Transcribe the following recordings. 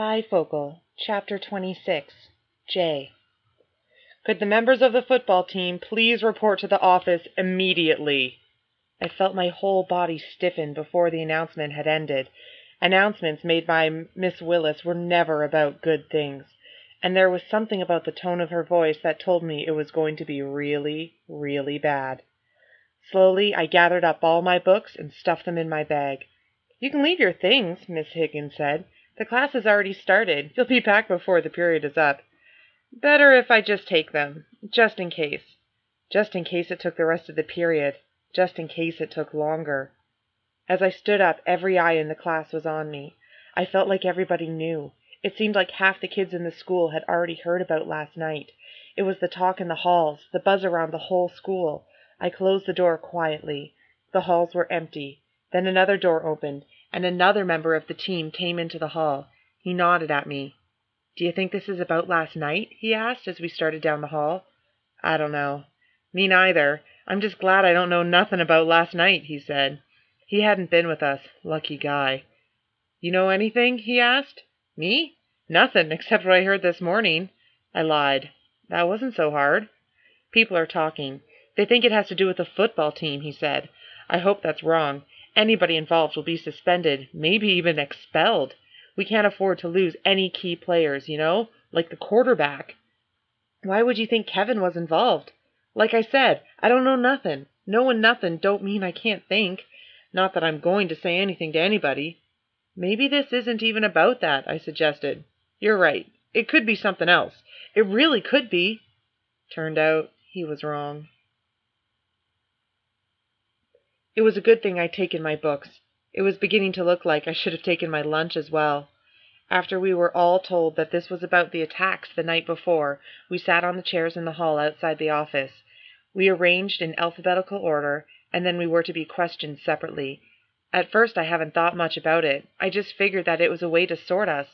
Bifocal Chapter 26 J. Could the members of the football team please report to the office immediately? I felt my whole body stiffen before the announcement had ended. Announcements made by Miss Willis were never about good things, and there was something about the tone of her voice that told me it was going to be really, really bad. Slowly, I gathered up all my books and stuffed them in my bag. "You can leave your things," Miss Higgins said. "The class has already started. You'll be back before the period is up." "Better if I just take them, just in case." Just in case it took the rest of the period. Just in case it took longer. As I stood up, every eye in the class was on me. I felt like everybody knew. It seemed like half the kids in the school had already heard about last night. It was the talk in the halls, the buzz around the whole school. I closed the door quietly. The halls were empty. Then another door opened, and another member of the team came into the hall. He nodded at me. "Do you think this is about last night?" he asked as we started down the hall. "I don't know." "Me neither. I'm just glad I don't know nothing about last night," he said. He hadn't been with us. Lucky guy. "You know anything?" he asked. "Me? Nothing, except what I heard this morning." I lied. "That wasn't so hard." "People are talking. They think it has to do with the football team," he said. "I hope that's wrong. Anybody involved will be suspended, maybe even expelled. We can't afford to lose any key players, like the quarterback." "Why would you think Kevin was involved?" "Like I said, I don't know nothing. Knowing nothing don't mean I can't think. Not that I'm going to say anything to anybody." "Maybe this isn't even about that," I suggested. "You're right. It could be something else. It really could be." Turned out he was wrong. It was a good thing I'd taken my books. It was beginning to look like I should have taken my lunch as well. After we were all told that this was about the attacks the night before, we sat on the chairs in the hall outside the office. We arranged in alphabetical order, and then we were to be questioned separately. At first I haven't thought much about it. I just figured that it was a way to sort us.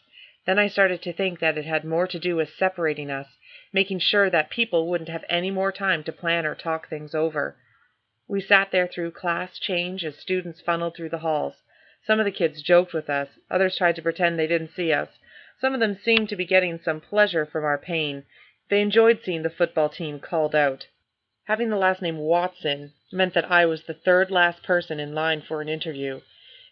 Then I started to think that it had more to do with separating us, making sure that people wouldn't have any more time to plan or talk things over. We sat there through class change as students funneled through the halls. Some of the kids joked with us. Others tried to pretend they didn't see us. Some of them seemed to be getting some pleasure from our pain. They enjoyed seeing the football team called out. Having the last name Watson meant that I was the third last person in line for an interview.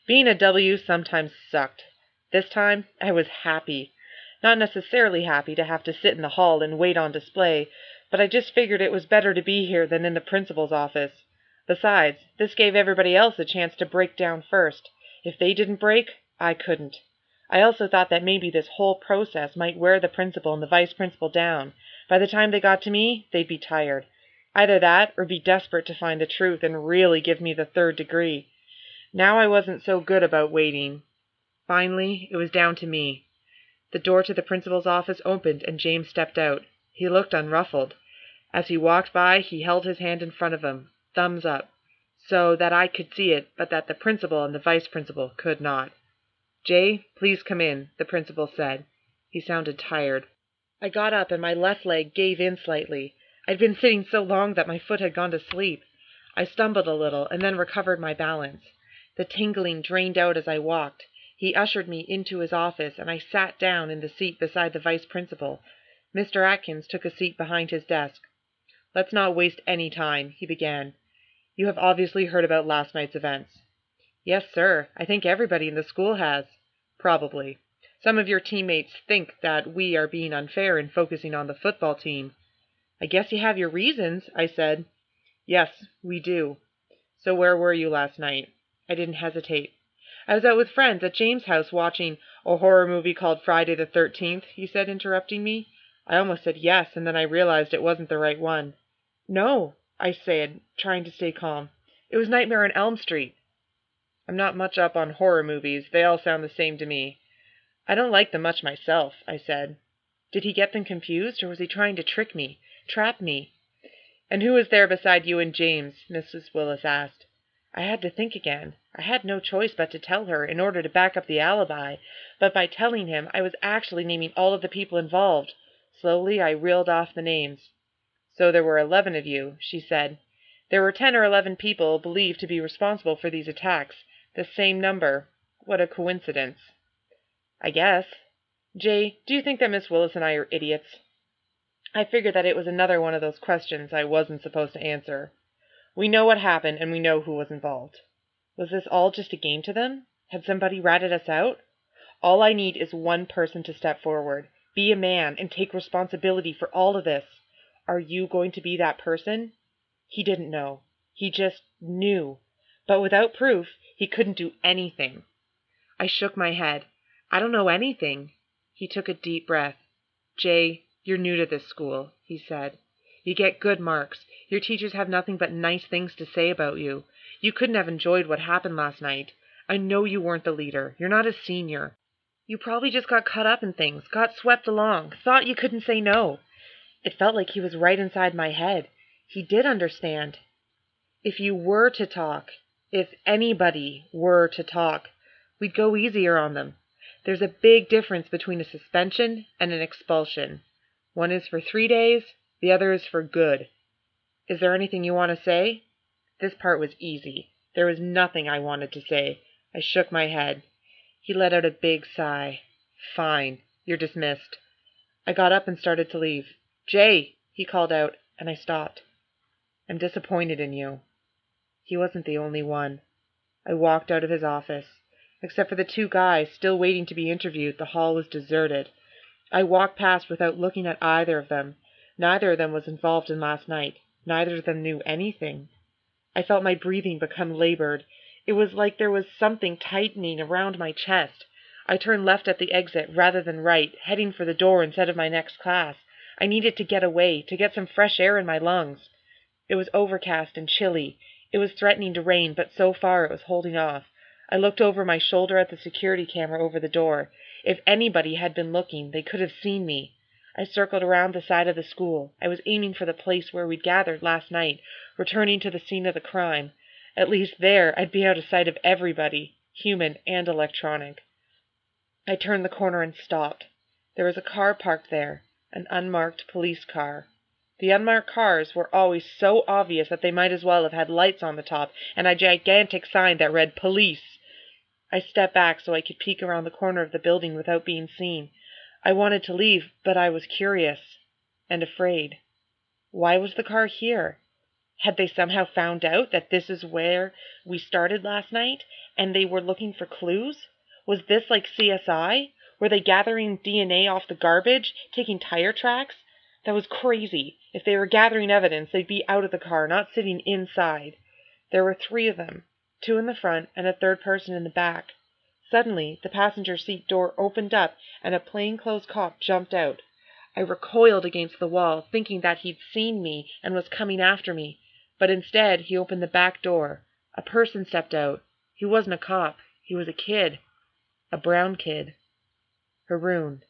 Being a W sometimes sucked. This time, I was happy. Not necessarily happy to have to sit in the hall and wait on display, but I just figured it was better to be here than in the principal's office. Besides, this gave everybody else a chance to break down first. If they didn't break, I couldn't. I also thought that maybe this whole process might wear the principal and the vice principal down. By the time they got to me, they'd be tired. Either that, or be desperate to find the truth and really give me the 3rd degree. Now I wasn't so good about waiting. Finally, it was down to me. The door to the principal's office opened and James stepped out. He looked unruffled. As he walked by, he held his hand in front of him, thumbs up, so that I could see it, but that the principal and the vice principal could not. "Jay, please come in," the principal said. He sounded tired. I got up and my left leg gave in slightly. I'd been sitting so long that my foot had gone to sleep. I stumbled a little and then recovered my balance. The tingling drained out as I walked. He ushered me into his office, and I sat down in the seat beside the vice principal. Mr. Atkins took a seat behind his desk. "Let's not waste any time," he began. "You have obviously heard about last night's events." "Yes, sir. I think everybody in the school has." "Probably. Some of your teammates think that we are being unfair in focusing on the football team." "I guess you have your reasons," I said. "Yes, we do. So where were you last night?" I didn't hesitate. "I was out with friends at James' house watching a horror movie called Friday the 13th, he said, interrupting me. I almost said yes, and then I realized it wasn't the right one. "No," I said, trying to stay calm. "It was Nightmare on Elm Street." I'm not much up on horror movies. They all sound the same to me. "I don't like them much myself," I said. Did he get them confused, or was he trying to trick me, trap me? "And who was there beside you and James?" Mrs. Willis asked. I had to think again. I had no choice but to tell her in order to back up the alibi, but by telling him I was actually naming all of the people involved. Slowly I reeled off the names. "So there were 11 of you," she said. "There were 10 or 11 people believed to be responsible for these attacks. The same number. What a coincidence." "I guess." Jay, do you think that Miss Willis and I are idiots? I figured that it was another one of those questions I wasn't supposed to answer. We know what happened, and we know who was involved. Was this all just a game to them? Had somebody ratted us out? All I need is one person to step forward, be a man, and take responsibility for all of this. Are you going to be that person? He didn't know. He just knew. But without proof, he couldn't do anything. I shook my head. I don't know anything. He took a deep breath. Jay, you're new to this school, he said. You get good marks. Your teachers have nothing but nice things to say about you. You couldn't have enjoyed what happened last night. I know you weren't the leader. You're not a senior. You probably just got caught up in things, got swept along, thought you couldn't say no. It felt like he was right inside my head. He did understand. If you were to talk, if anybody were to talk, we'd go easier on them. There's a big difference between a suspension and an expulsion. One is for 3 days, the other is for good. Is there anything you want to say? This part was easy. There was nothing I wanted to say. I shook my head. He let out a big sigh. Fine, you're dismissed. I got up and started to leave. Jay, he called out, and I stopped. I'm disappointed in you. He wasn't the only one. I walked out of his office. Except for the 2 guys still waiting to be interviewed, the hall was deserted. I walked past without looking at either of them. Neither of them was involved in last night. Neither of them knew anything. I felt my breathing become labored. It was like there was something tightening around my chest. I turned left at the exit rather than right, heading for the door instead of my next class. I needed to get away, to get some fresh air in my lungs. It was overcast and chilly. It was threatening to rain, but so far it was holding off. I looked over my shoulder at the security camera over the door. If anybody had been looking, they could have seen me. I circled around the side of the school. I was aiming for the place where we'd gathered last night, returning to the scene of the crime. At least there, I'd be out of sight of everybody, human and electronic. I turned the corner and stopped. There was a car parked there, an unmarked police car. The unmarked cars were always so obvious that they might as well have had lights on the top and a gigantic sign that read "Police." I stepped back so I could peek around the corner of the building without being seen. I wanted to leave, but I was curious and afraid. Why was the car here? Had they somehow found out that this is where we started last night, and they were looking for clues? Was this like CSI? Were they gathering DNA off the garbage, taking tire tracks? That was crazy. If they were gathering evidence, they'd be out of the car, not sitting inside. There were 3 of them, 2 in the front and a 3rd person in the back. Suddenly, the passenger seat door opened up and a plainclothes cop jumped out. I recoiled against the wall, thinking that he'd seen me and was coming after me. But instead, he opened the back door. A person stepped out. He wasn't a cop. He was a kid. A brown kid. Haroon.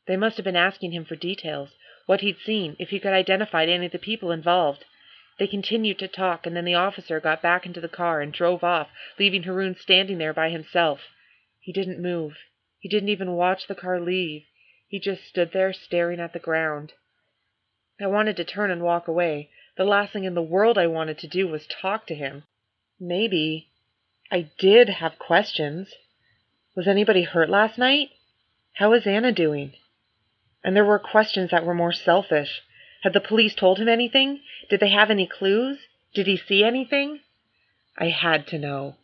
They must have been asking him for details, what he'd seen, if he could identify any of the people involved. They continued to talk, and then the officer got back into the car and drove off, leaving Haroon standing there by himself. He didn't move. He didn't even watch the car leave. He just stood there staring at the ground. I wanted to turn and walk away. The last thing in the world I wanted to do was talk to him. Maybe I did have questions. Was anybody hurt last night? How was Anna doing? And there were questions that were more selfish. Had the police told him anything? Did they have any clues? Did he see anything? I had to know.